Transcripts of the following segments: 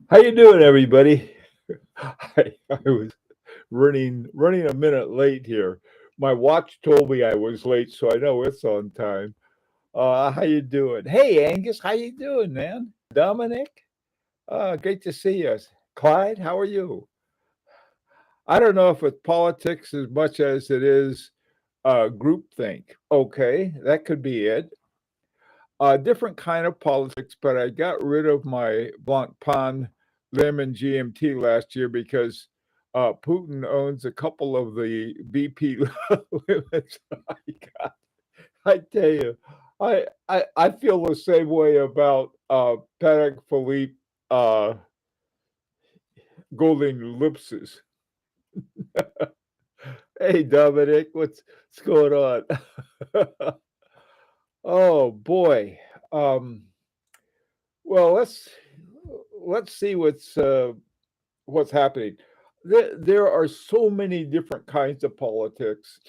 How you doing, everybody? I was running a minute late here. My watch told me I was late, so I know it's on time. How you doing? Hey, Angus, how you doing, man? Dominic, great to see you. Clyde, how are you? I don't know if it's politics as much as it is groupthink. Okay, that could be it. Different kind of politics, but I got rid of my Blanc Pan Lemon GMT last year because Putin owns a couple of the BP limits. I got, I tell you, I feel the same way about Patek Philippe uh, Golden Lipses. Hey, Dominic, what's going on? Oh boy. Um, well, let's see what's happening. There are so many different kinds of politics.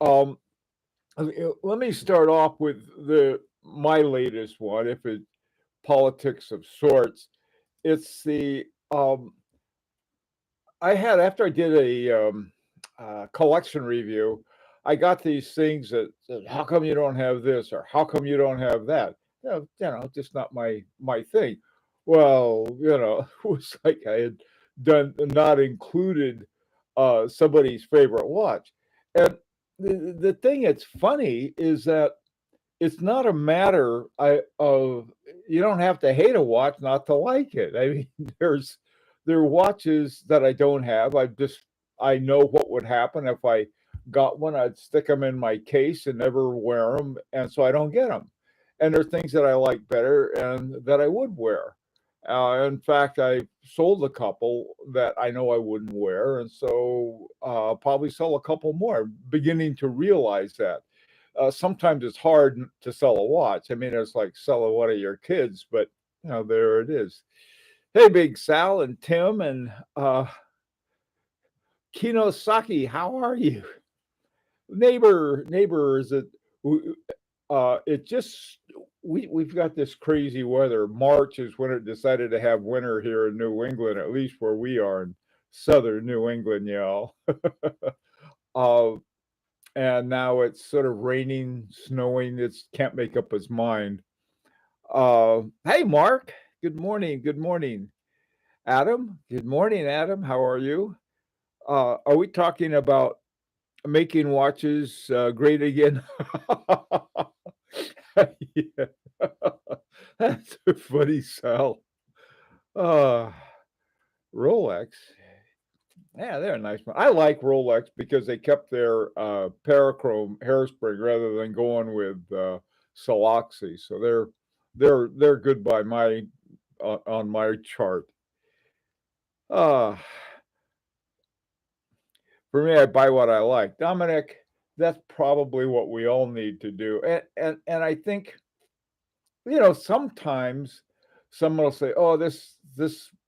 Um, Let me start off with the my latest one. If it's politics of sorts, it's the I had after I did a collection review, I got these things that said, "How come you don't have this?" or "How come you don't have that?" Just not my thing. Well, it was like I had done not included somebody's favorite watch, and the thing that's funny is that it's not a matter of you don't have to hate a watch not to like it. I mean, there are watches that I don't have. I know what would happen if I got one. I'd stick them in my case and never wear them, and so I don't get them. And there are things that I like better and that I would wear. In fact, I sold a couple that I know I wouldn't wear, and so I'll probably sell a couple more. Beginning to realize that sometimes it's hard to sell a watch. I mean, it's like selling one of your kids, but there it is. Hey, Big Sal and Tim and Kinosaki, how are you? Neighbor, is it? It just we've got this crazy weather. March is when it decided to have winter here in New England, at least where we are in southern New England, y'all. uh, and now it's sort of raining, snowing. It can't make up its mind. Hey, Mark. Good morning. Good morning, Adam. Good morning, Adam. How are you? Are we talking about making watches great again? Yeah. That's a funny sell. Uh, Rolex. Yeah, they're a nice one. I like Rolex because they kept their parachrome hairspring rather than going with Siloxy. So they're good by my on my chart. Uh for me, I buy what I like. Dominic, that's probably what we all need to do. And I think sometimes someone will say, "Oh, this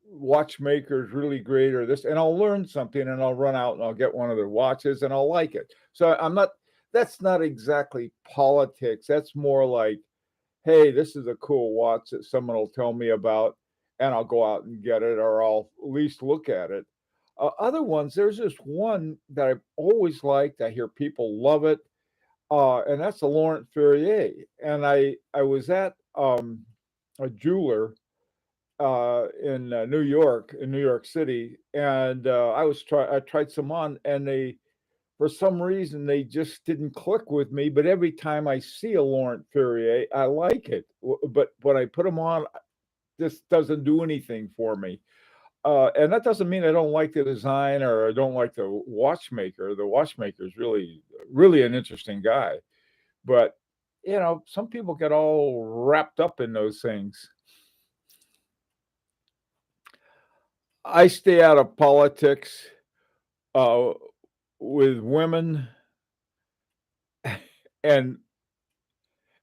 watchmaker is really great," or this, and I'll learn something, and I'll run out and I'll get one of their watches, and I'll like it. So I'm not. That's not exactly politics. That's more like, "Hey, this is a cool watch that someone will tell me about, and I'll go out and get it, or I'll at least look at it." Other ones, there's this one that I've always liked. I hear people love it, and that's the Laurent Ferrier. And I was at a jeweler in New York City, and I tried some on, and they for some reason they just didn't click with me. But every time I see a Laurent Ferrier, I like it. But when I put them on, this doesn't do anything for me. And that doesn't mean I don't like the design or I don't like the watchmaker. The watchmaker is really an interesting guy. But some people get all wrapped up in those things. I stay out of politics uh, with women and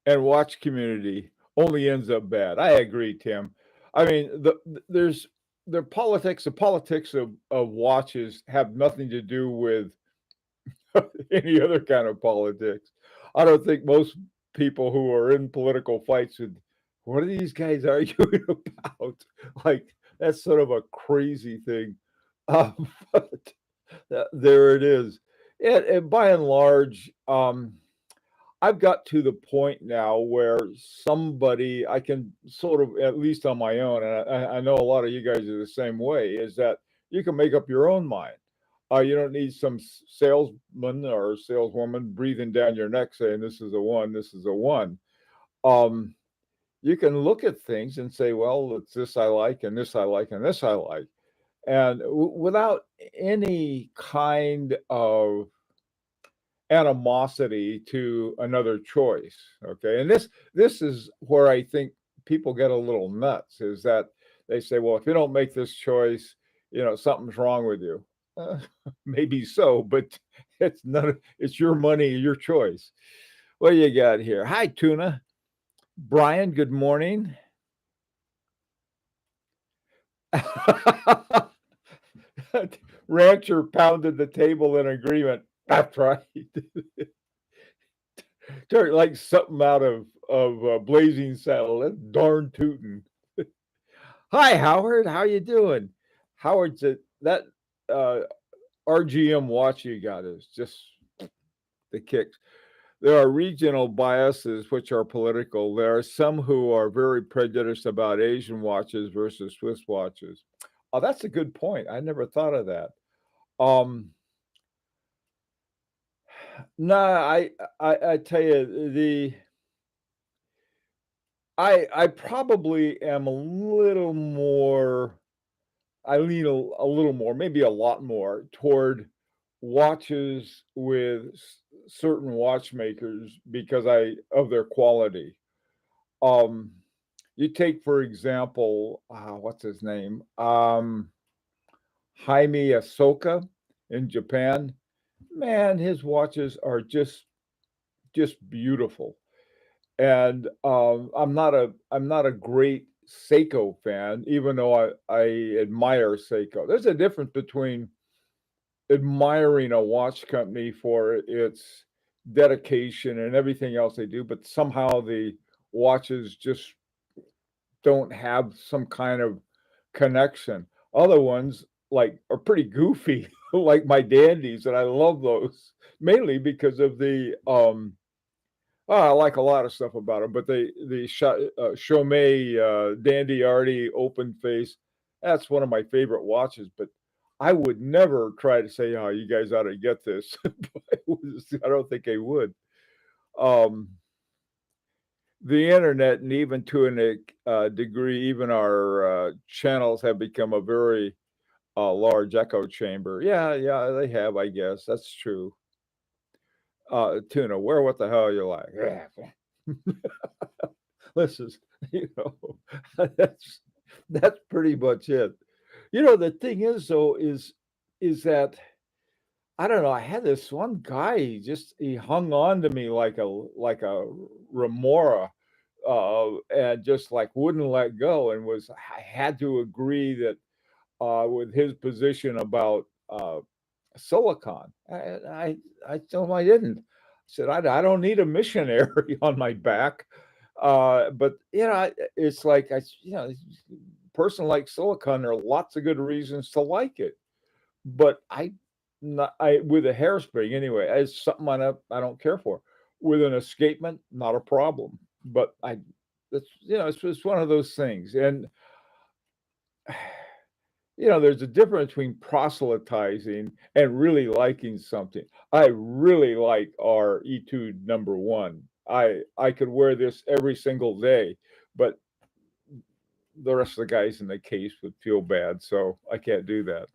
watch community only ends up bad. I agree, Tim. I mean, there's the politics of watches have nothing to do with any other kind of politics. I don't think most people who are in political fights would What are these guys arguing about? Like, that's sort of a crazy thing. But there it is. And by and large, I've got to the point now where somebody I can sort of, at least on my own, and I know a lot of you guys are the same way, is that you can make up your own mind. You don't need some salesman or saleswoman breathing down your neck saying, this is a one, this is a one. Um, you can look at things and say, well, it's this I like, and this I like, and this I like. And without any kind of animosity to another choice. Okay. And this is where I think people get a little nuts, is that they say, well, if you don't make this choice, something's wrong with you. Uh, Maybe so, but it's your money, your choice. What do you got here? Hi, Tuna. Brian, good morning. Rancher pounded the table in agreement. That's right. Like something out of Blazing Saddle. That's darn tootin'. Hi, Howard. How you doing? Howard's that uh, RGM watch you got is just the kicks. There are regional biases which are political. There are some who are very prejudiced about Asian watches versus Swiss watches. Oh, that's a good point. I never thought of that. Um, no, I tell you I probably am a little more. I lean a little more, maybe a lot more, toward watches with certain watchmakers because I of their quality. Um, you take for example, what's his name? Jaime Asoka in Japan. Man, his watches are just beautiful. And I'm not a great Seiko fan, even though I admire Seiko. There's a difference between admiring a watch company for its dedication and everything else they do, but somehow the watches just don't have some kind of connection. Other ones like are pretty goofy, like my dandies, and I love those mainly because of the I like a lot of stuff about them, but the Chaumet Dandy Arty open face, that's one of my favorite watches. But I would never try to say, "Oh, you guys ought to get this." I don't think I would. Um, the internet, and even to a degree, even our channels have become a very large echo chamber. Yeah, yeah, they have. I guess that's true. Tuna, where what the hell you like? Listen, you know, that's that's pretty much it. The thing is though is that I don't know. I had this one guy. He hung on to me like a remora, and just like wouldn't let go, and was I had to agree that with his position about silicon. I told him I didn't. I said I don't need a missionary on my back. But it's like person like silicon. There are lots of good reasons to like it, but I with a hairspring anyway. It's something I don't care for. With an escapement, not a problem. But it's one of those things, and there's a difference between proselytizing and really liking something. I really like our Etude number one. I could wear this every single day, but the rest of the guys in the case would feel bad, so I can't do that.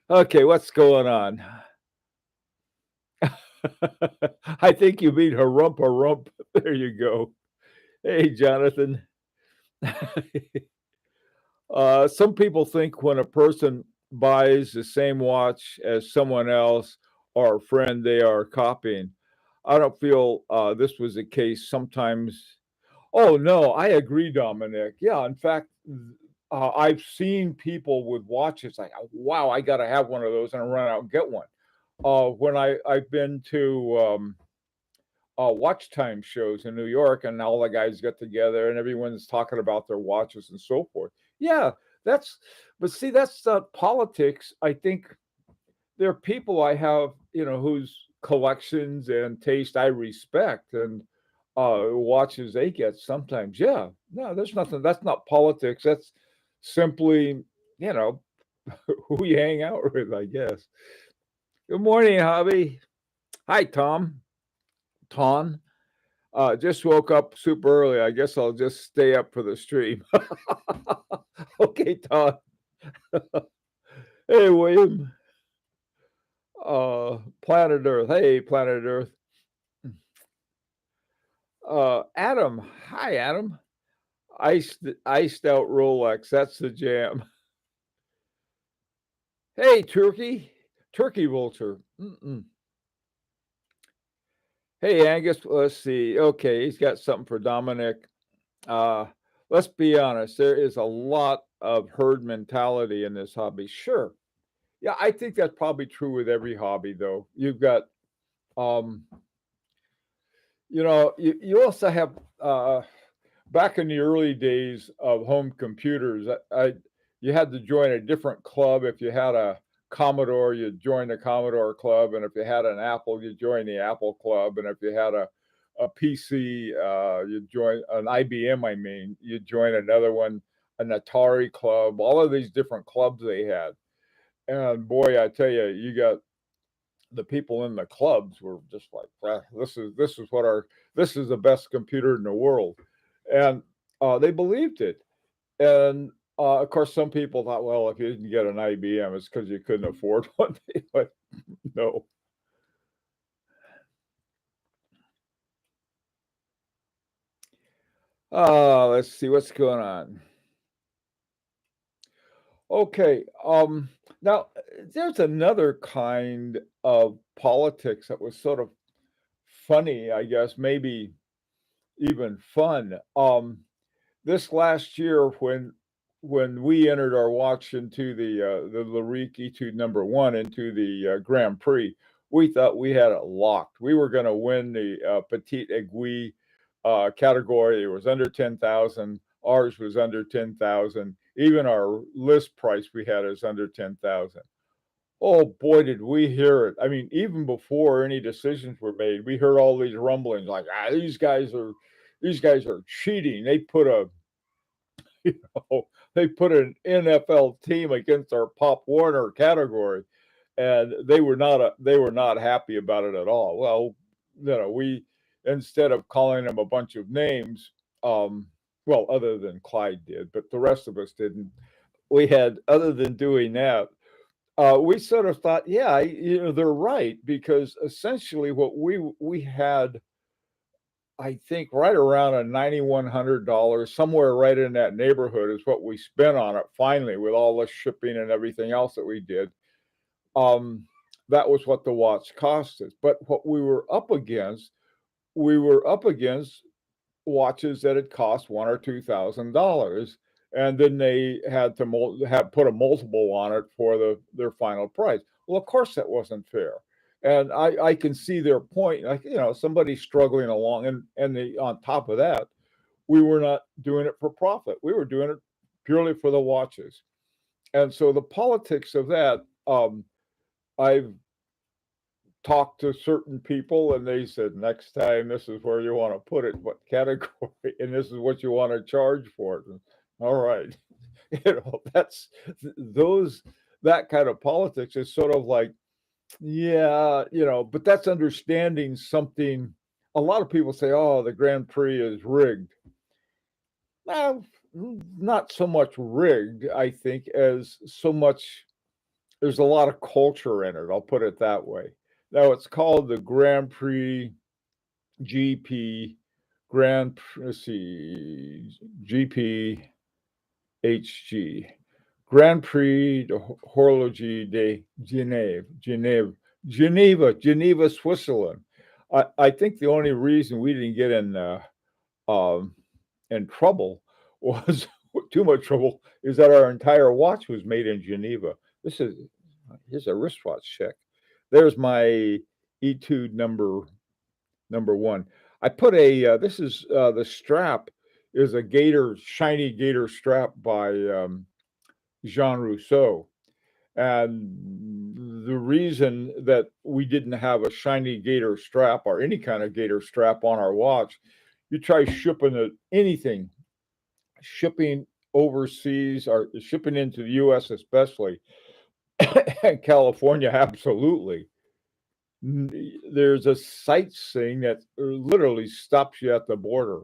Okay, what's going on? I think you mean harump harump. There you go. Hey, Jonathan. Some people think when a person buys the same watch as someone else or a friend, they are copying. I don't feel this was the case. Sometimes, oh no, I agree, Dominic. Yeah, in fact, I've seen people with watches like, "Oh, wow, I got to have one of those, and I run out and get one. When I've been to watch time shows in New York, and all the guys get together, and everyone's talking about their watches and so forth. Yeah, that's. But see, that's politics. I think there are people I have, whose collections and taste I respect, and watches they get sometimes. Yeah, no, there's nothing. That's not politics. That's simply, you know, who you hang out with, I guess. Good morning, Hobby. Hi, Tom. Ton. Just woke up super early. I guess I'll just stay up for the stream. Okay, Ton. Hey, William. Planet Earth. Hey, Planet Earth. Adam. Hi, Adam. Iced out Rolex. That's the jam. Hey, Turkey. Turkey Vulture. Mm-mm. Hey, Angus. Let's see. Okay, he's got something for Dominic. Uh, let's be honest. There is a lot of herd mentality in this hobby. Sure. Yeah, I think that's probably true with every hobby, though. You've got, um, you also have back in the early days of home computers, you had to join a different club. If you had a Commodore, you'd join the Commodore club, and if you had an Apple, you join the Apple club, and if you had a PC, you join an IBM. I mean, you join another one, an Atari club. All of these different clubs they had, and boy, I tell you, you got the people in the clubs were just like, "Ah, this is the best computer in the world," and they believed it. And of course, some people thought, well, if you didn't get an IBM, it's because you couldn't afford one. But no. Let's see what's going on. Okay. Now there's another kind of politics that was sort of funny, I guess, maybe even fun. This last year when we entered our watch into the Larique Etude number one into the Grand Prix, we thought we had it locked. We were going to win the Petite Aiguille category. It was under 10,000. Ours was under 10,000. Even our list price we had is under 10,000. Oh boy, did we hear it. I mean, even before any decisions were made, we heard all these rumblings like, these guys are cheating. You they put an NFL team against our Pop Warner category, and they were not happy about it at all. Well, we instead of calling them a bunch of names, well, other than Clyde did, but the rest of us didn't. We had other than doing that, we sort of thought, yeah, they're right because essentially what we had, I think, right around a $9,100, somewhere right in that neighborhood, is what we spent on it. Finally, with all the shipping and everything else that we did, um, that was what the watch cost us. But what we were up against watches that had cost one or $2,000, and then they had to have put a multiple on it for their final price. Well, of course, that wasn't fair, and I can see their point. Like somebody struggling along, and on top of that, we were not doing it for profit. We were doing it purely for the watches, and so the politics of that. I've talked to certain people and they said next time this is where you want to put it, what category, and this is what you want to charge for it. And, all right. That's those that kind of politics is sort of like, yeah, but that's understanding something. A lot of people say, oh, the Grand Prix is rigged. Well, not so much rigged, I think, as so much there's a lot of culture in it. I'll put it that way. Now it's called the Grand Prix GP let's see, GPHG, Grand Prix de Horologie de Geneva, Switzerland. I think the only reason we didn't get um, in trouble was too much trouble is that our entire watch was made in Geneva. This is Here's a wristwatch check. There's my Etude number number one. I put this is the strap is a gator, shiny gator strap by Jean Rousseau. And the reason that we didn't have a shiny gator strap or any kind of gator strap on our watch, you try shipping anything, shipping overseas or shipping into the US especially, and California, absolutely. There's a sightseeing that literally stops you at the border.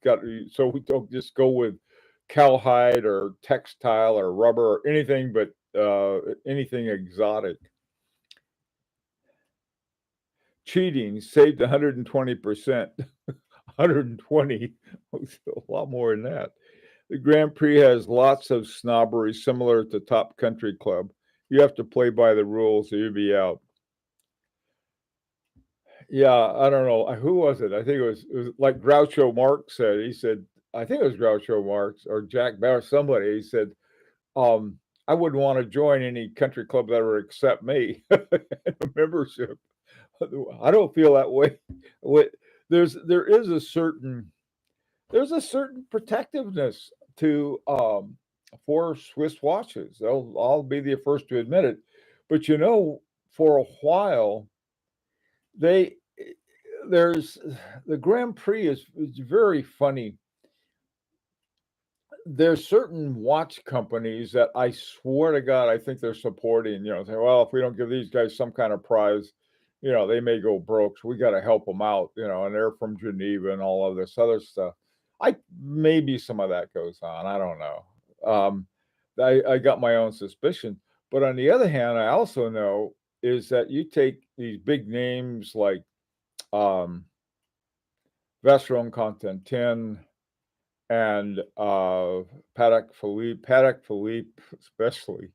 Got so we don't just go with cowhide or textile or rubber or anything but anything exotic. Cheating saved 120%. 120, a lot more than that. The Grand Prix has lots of snobbery similar to Top Country Club. You have to play by the rules or you'll be out. Yeah, I don't know. Who was it? I think it was like Groucho Marx said. He said, I think it was Groucho Marx or Jack Bauer, somebody. He said, um, I wouldn't want to join any country club that would accept me membership. I don't feel that way. There is there's a certain protectiveness to for Swiss watches. I'll be the first to admit it. But for a while, they there's the Grand Prix is very funny. There's certain watch companies that I swear to God I think they're supporting. Say, well, if we don't give these guys some kind of prize, they may go broke. So we got to help them out. And they're from Geneva and all of this other stuff. Maybe some of that goes on. I don't know. I got my own suspicion. But on the other hand, I also know is that you take these big names like Vacheron Constantin and Patek Philippe especially,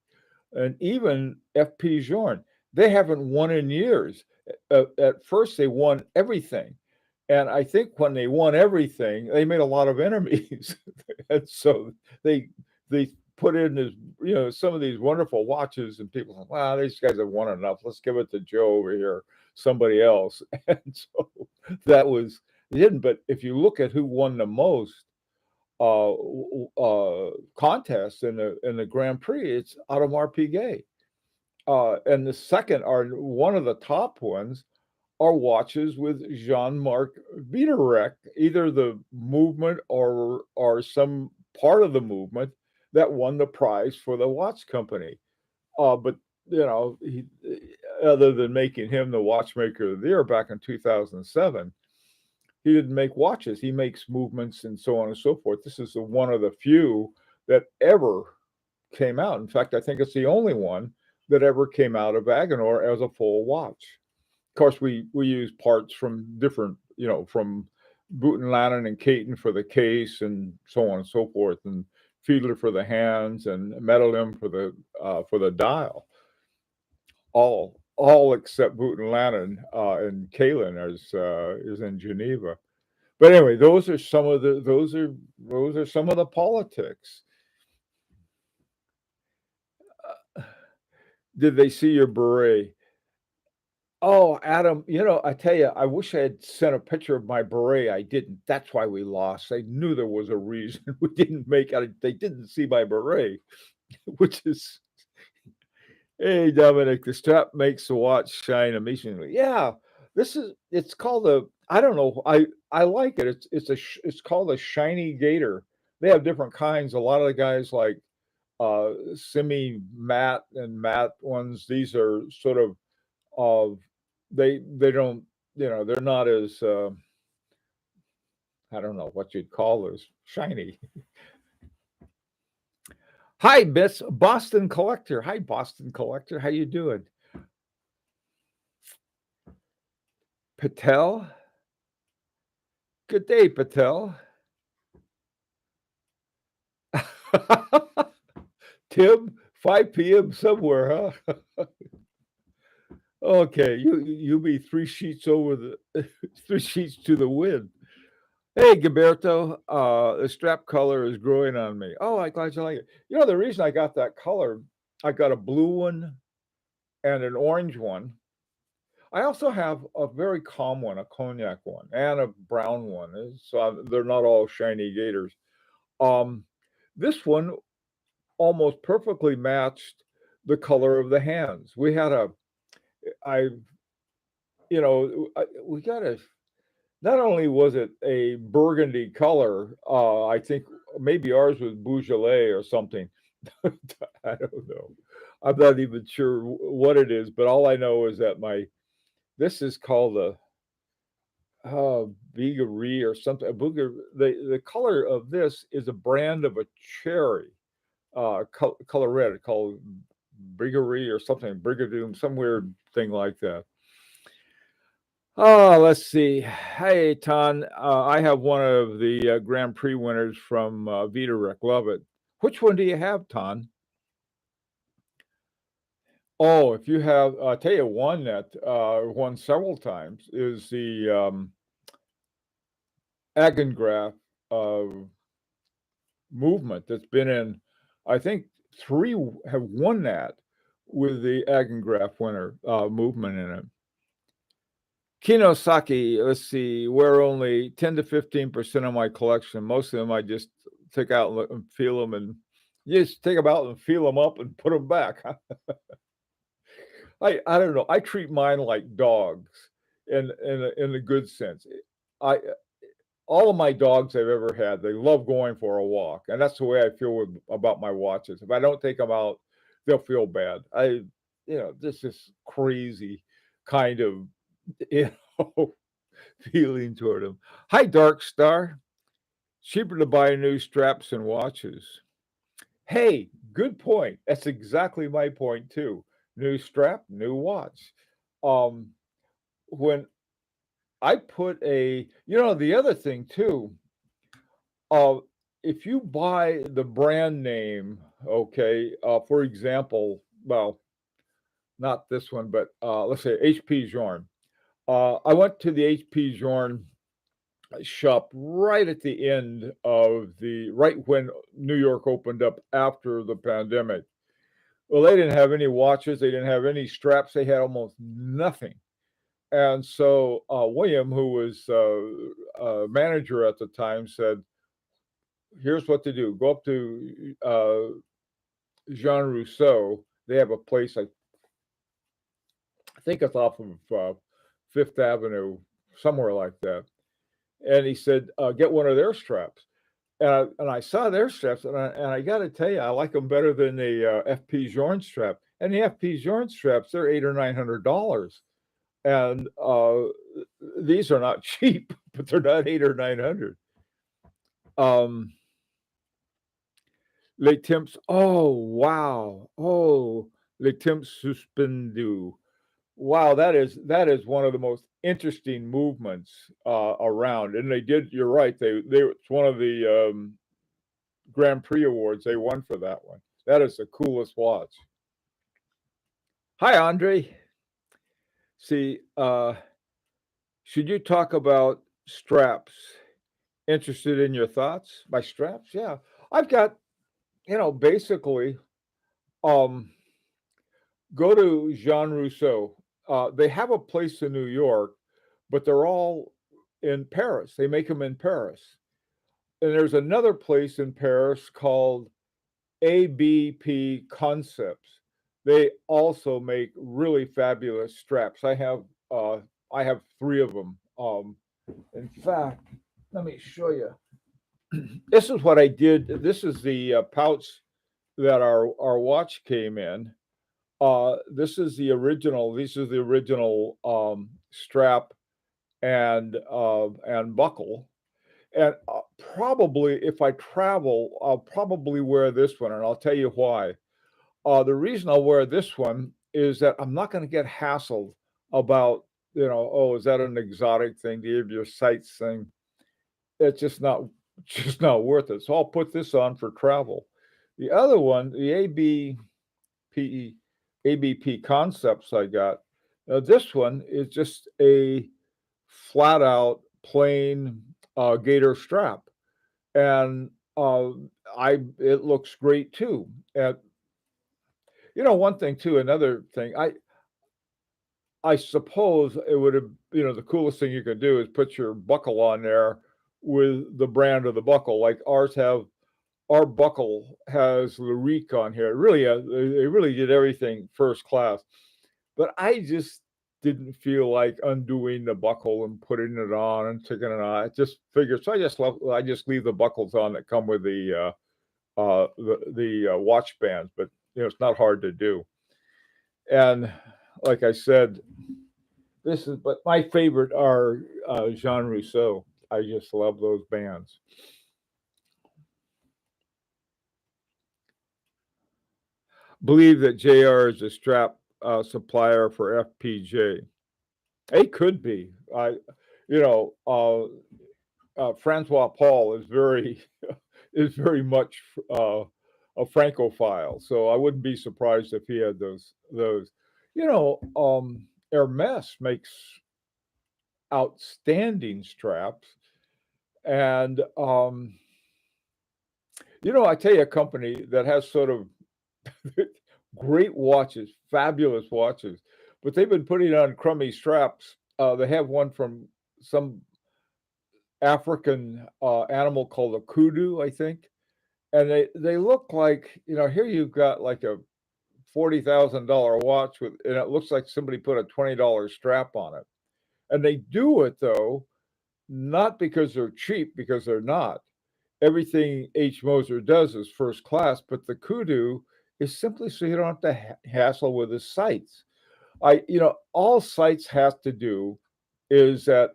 and even F.P. Journe. They haven't won in years. At first, they won everything. And I think when they won everything, they made a lot of enemies. And so they put in some of these wonderful watches, and people think, wow, these guys have won enough. Let's give it to Joe over here, somebody else. And so that was they didn't. But if you look at who won the most contests in the Grand Prix, it's Audemars Piguet. And the second are one of the top ones are watches with Jean-Marc Biederek, either the movement or some part of the movement that won the prize for the watch company. But he, other than making him the watchmaker of the year back in 2007, he didn't make watches. He makes movements and so on and so forth. This is one of the few that ever came out. In fact, I think it's the only one that ever came out of Wagenor as a full watch. Of course, we use parts from different, from Butenlanen and Caton for the case and so on and so forth, and Fiedler for the hands and Medellin for the dial. All except Butenlanen and Kalin is in Geneva. But anyway, those are some of the politics. Did they see your beret? Oh, Adam, I tell you, I wish I had sent a picture of my beret. I didn't. That's why we lost. I knew there was a reason we didn't make it. They didn't see my beret, which is, hey, Dominic, the strap makes the watch shine amazingly. Yeah, it's called I don't know. I like it. It's called a shiny gator. They have different kinds. A lot of the guys like semi matte and matte ones. These are sort of they don't they're not as I don't know what you'd call those shiny. Hi, Miss Boston Collector. Hi, Boston Collector. How you doing? Patel. Good day, Patel. Tim, 5 p.m. somewhere, huh? Okay, you be 3 sheets over the 3 sheets to the wind. Hey, Gilberto, the strap color is growing on me. Oh, I'm glad you like it. The reason I got that color, I got a blue one and an orange one. I also have a very calm one, a cognac one, and a brown one. So they're not all shiny gators. Um, this one almost perfectly matched the color of the hands. We had a, I, we got a. Not only was it a burgundy color, I think maybe ours was Beaujolais or something. I don't know. I'm not even sure what it is, but all I know is that this is called a Bigaree or something. The color of this is a brand of a cherry, color red, called Bigaree or something, Brigadoon, some weird thing like that. Oh, let's see. Hey, Ton, I have one of the Grand Prix winners from Vitarek. Love it. Which one do you have, Ton? Oh, if you have, I'll tell you one that won several times is the Agengraph uh, movement that's been in, I think three have won that with the Agengraph winner movement in it. Kinosaki, let's see, we're only 10 to 15% of my collection. Most of them I just take out and look and feel them, and you just take them out and feel them up and put them back. I don't know. I treat mine like dogs in the good sense. I all of my dogs I've ever had, they love going for a walk, and that's the way I feel about my watches. If I don't take them out, they'll feel bad. This is crazy kind of you know feeling toward them. Hi, Dark Star. Cheaper to buy new straps and watches. Hey, good point. That's exactly my point too. New strap, new watch. Um, when I put the other thing too, uh, if you buy the brand name, okay, for example, well, not this one, but let's say HP Jorn. I went to the HP Jorn shop right at the end of right when New York opened up after the pandemic. Well, they didn't have any watches, they didn't have any straps, they had almost nothing. And so William, who was manager at the time, said, "Here's what to do: go up to Jean Rousseau. They have a place, I think it's off of Fifth Avenue, somewhere like that." And he said, "Get one of their straps." And I saw their straps, and I got to tell you, I like them better than the FP Jorn strap. And the FP Jorn straps, they're $800 or $900, and these are not cheap, but they're not 800 or 900. Um, Les temps. Oh wow. Oh, les temps suspendus. Wow, that is one of the most interesting movements around. And they did. You're right. It's one of the Grand Prix awards. They won for that one. That is the coolest watch. Hi, Andre. See, should you talk about straps? Interested in your thoughts? My straps? Yeah, I've got. Basically, um, go to Jean Rousseau. They have a place in New York, but they're all in Paris. They make them in Paris. And there's another place in Paris called ABP Concepts. They also make really fabulous straps. I have three of them. In fact, let me show you. This is what I did. This is the pouch that our watch came in. This is the original. These are the original strap and buckle. And probably, if I travel, I'll probably wear this one, and I'll tell you why. The reason I'll wear this one is that I'm not going to get hassled about, oh, is that an exotic thing? Do you have your sights thing? It's just not worth it. So I'll put this on for travel. The other one, the ABP concepts I got. Now this one is just a flat out plain gator strap, and I it looks great too. And one thing too, another thing, I suppose it would have, the coolest thing you could do is put your buckle on there with the brand of the buckle. Like our buckle has Larique on here. Really, they really did everything first class. But I just didn't feel like undoing the buckle and putting it on and taking it on. I just figured, so I just leave the buckles on that come with the watch bands. But it's not hard to do. And like I said, but my favorite are Jean Rousseau. I just love those bands. Believe that JR is a strap supplier for FPJ. It could be. You know, Francois Paul is very is very much a Francophile, so I wouldn't be surprised if he had those. Hermes makes outstanding straps, and I tell you a company that has sort of great watches, fabulous watches, but they've been putting on crummy straps. They have one from some African animal called a kudu, I think, and they look like here you've got like a $40,000 watch and it looks like somebody put a $20 strap on it, and they do it though not because they're cheap, because they're not. Everything H. Moser does is first class, but the kudu is simply so you don't have to hassle with the sights. All sights have to do is that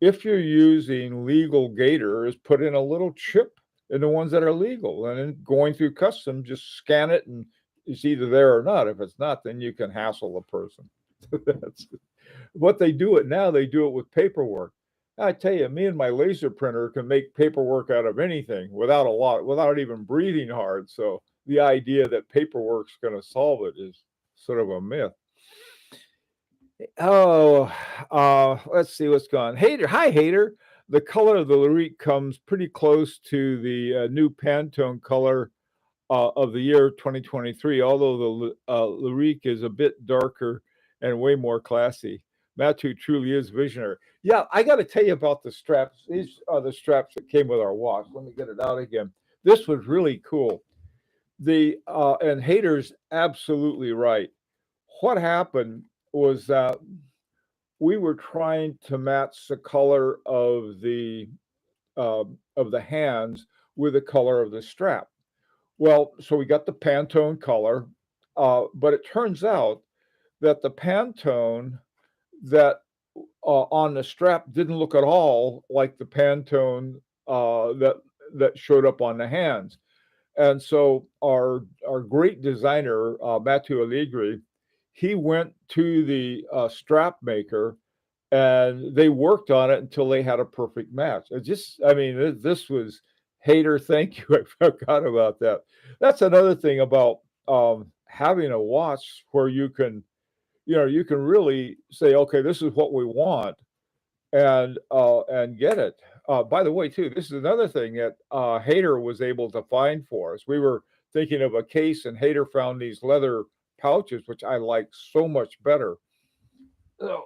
if you're using legal gator, is put in a little chip in the ones that are legal, and then going through custom, just scan it, and it's either there or not. If it's not, then you can hassle the person. That's what they do it now. They do it with paperwork. I tell you, me and my laser printer can make paperwork out of anything without even breathing hard. So the idea that paperwork's going to solve it is sort of a myth. Oh, let's see what's gone. Hater, hi Hater. The color of the Larique comes pretty close to the new Pantone color of the year 2023, although the Larique is a bit darker and way more classy. Matthew truly is visionary. Yeah, I got to tell you about the straps. These are the straps that came with our watch. Let me get it out again. This was really cool. And Hater's absolutely right. What happened was that we were trying to match the color of the hands with the color of the strap. Well, so we got the Pantone color, but it turns out that the Pantone that on the strap didn't look at all like the Pantone that showed up on the hands. And so our great designer Matthew Allegri, he went to the strap maker and they worked on it until they had a perfect match. This was Hater. Thank you. I forgot about that. That's another thing about having a watch where you can really say, okay, this is what we want, and get it. By the way, too, this is another thing that Hater was able to find for us. We were thinking of a case, and Hater found these leather pouches, which I like so much better. So,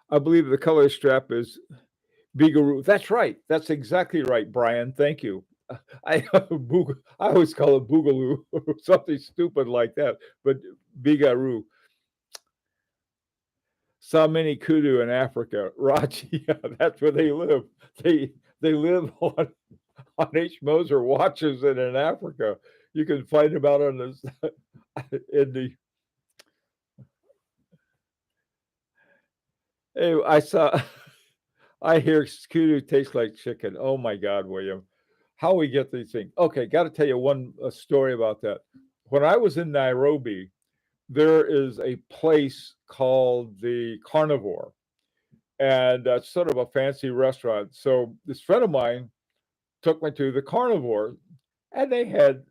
I believe the color strap is Bigaroo. That's right. That's exactly right, Brian. Thank you. I I always call it Boogaloo or something stupid like that, but Bigaroo. Saw many kudu in Africa. Raji, yeah, that's where they live. They live on H. Moser watches and in Africa. You can find them out on this in the. Hey, I saw. I hear kudu tastes like chicken. Oh my God, William, how we get these things? Okay, got to tell you one story about that. When I was in Nairobi, there is a place called the Carnivore, and it's sort of a fancy restaurant. So this friend of mine took me to the Carnivore, and they had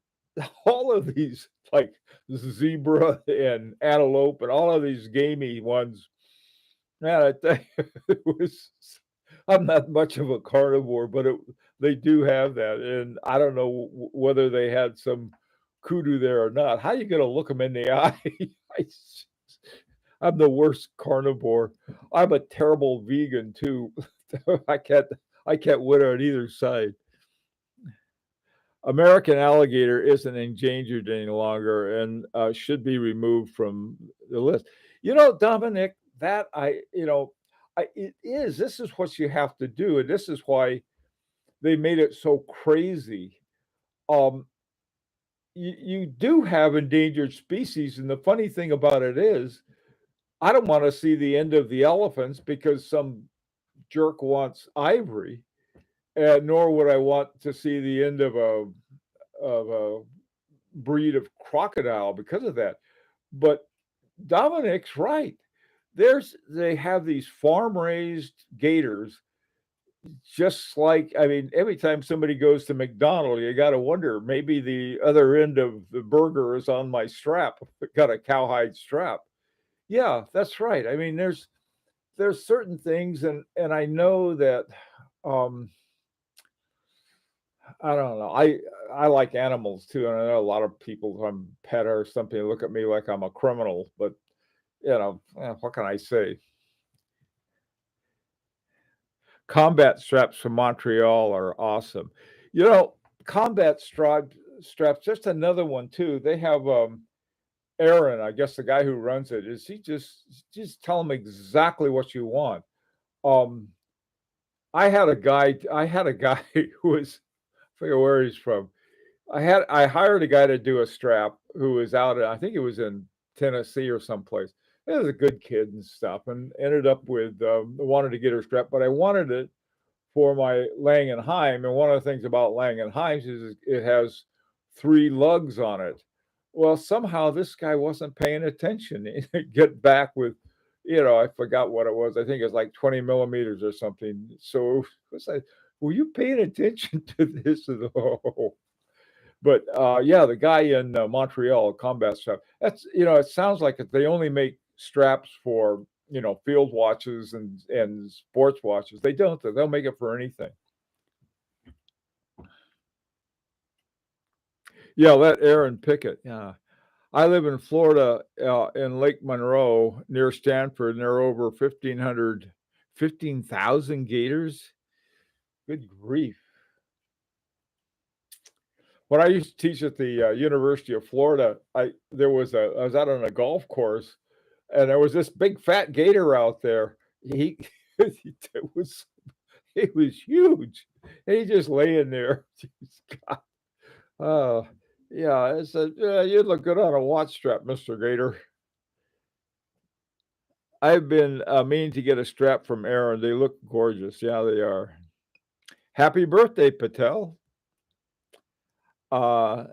all of these like zebra and antelope and all of these gamey ones. Man, I think it was. I'm not much of a carnivore, but they do have that, and I don't know whether they had some kudu there or not. How you going to look them in the eye? I, I'm the worst carnivore. I'm a terrible vegan too. I can't I can't win on either side. American alligator isn't endangered any longer and should be removed from the list. Dominic, that it is. This is what you have to do, and this is why they made it so crazy. Um, you do have endangered species, and the funny thing about it is, I don't want to see the end of the elephants because some jerk wants ivory, and nor would I want to see the end of a breed of crocodile because of that. But Dominic's right. They have these farm raised gators, just like, I mean, every time somebody goes to McDonald's, you got to wonder, maybe the other end of the burger is on my strap. Got a cowhide strap. Yeah, that's right. I mean, there's certain things, and I know that um I don't know. I like animals too, and I know a lot of people, if I'm pet or something, look at me like I'm a criminal. But what can I say? Combat straps from Montreal are awesome. You know, combat straps. Just another one too. They have Aaron, I guess the guy who runs it, is he just tell him exactly what you want. Um, I had a guy who was, I forget where he's from. I hired a guy to do a strap who was out. I think it was in Tennessee or someplace. He was a good kid and stuff, and ended up with wanted to get her strap, but I wanted it for my Langenheim. And one of the things about Langenheims is it has three lugs on it. Well, somehow this guy wasn't paying attention. Get back with, I forgot what it was. I think it's like 20 millimeters or something. So it was like, were you paying attention to this at all? But yeah, the guy in Montreal, combat strap. That's it sounds like they only make straps for field watches and sports watches. They don't. They'll make it for anything. Yeah, let Aaron pick it. Yeah, I live in Florida, in Lake Monroe near Stanford, and there are over 15,000 gators. Good grief! When I used to teach at the University of Florida, I was out on a golf course, and there was this big fat gator out there. He it was it was huge. And he just laying there. God. Oh, yeah. It's you'd look good on a watch strap, Mister Gator. I've been meaning to get a strap from Aaron. They look gorgeous. Yeah, they are. Happy birthday, Patel. Uh,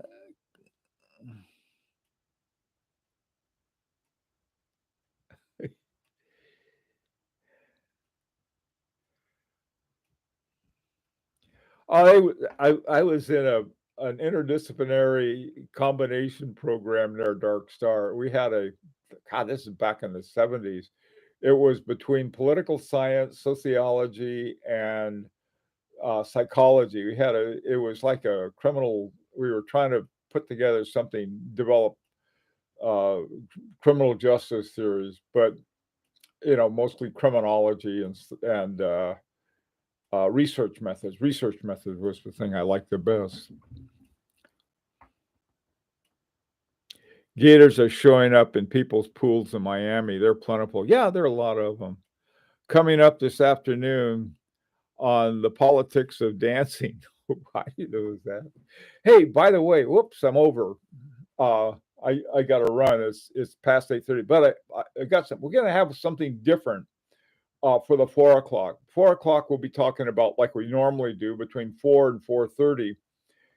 I was in an interdisciplinary combination program near Dark Star. We had God, this is back in the 70s. It was between political science, sociology, and psychology. It was like a criminal. We were trying to put together something, develop uh, criminal justice theories, but mostly criminology and research methods. Research methods was the thing I liked the best. Gators are showing up in people's pools in Miami. They're plentiful. Yeah, there are a lot of them. Coming up this afternoon on the politics of dancing. Why do you know that? Hey, by the way, whoops, I'm over. Uh, I got to run. It's past 8:30, but I got some. We're gonna have something different for the 4 o'clock. 4 o'clock, we'll be talking about like we normally do between 4 and 4:30,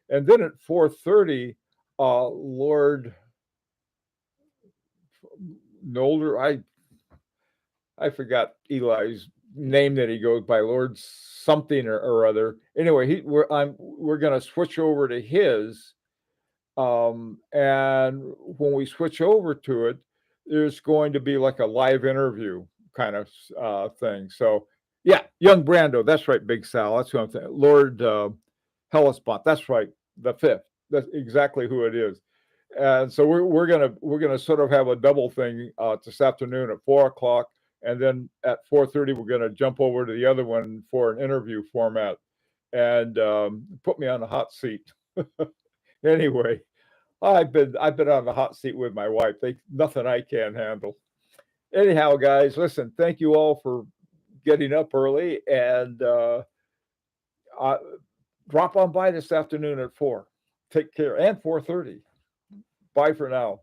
and then at 4:30, Lord Nolder, I forgot Eli's name that he goes by, Lord something or other. Anyway, we're gonna switch over to his. And when we switch over to it, there's going to be like a live interview kind of thing. So, yeah, young Brando, that's right, Big Sal, that's who I'm saying. Lord Hellespont, that's right, the fifth. That's exactly who it is. And so we're gonna sort of have a double thing this afternoon at 4 o'clock, and then at 4:30 we're gonna jump over to the other one for an interview format, and put me on the hot seat. Anyway, I've been on the hot seat with my wife. Nothing I can't handle. Anyhow, guys, listen. Thank you all for getting up early, and uh, drop on by this afternoon at 4. Take care, and 4:30. Bye for now.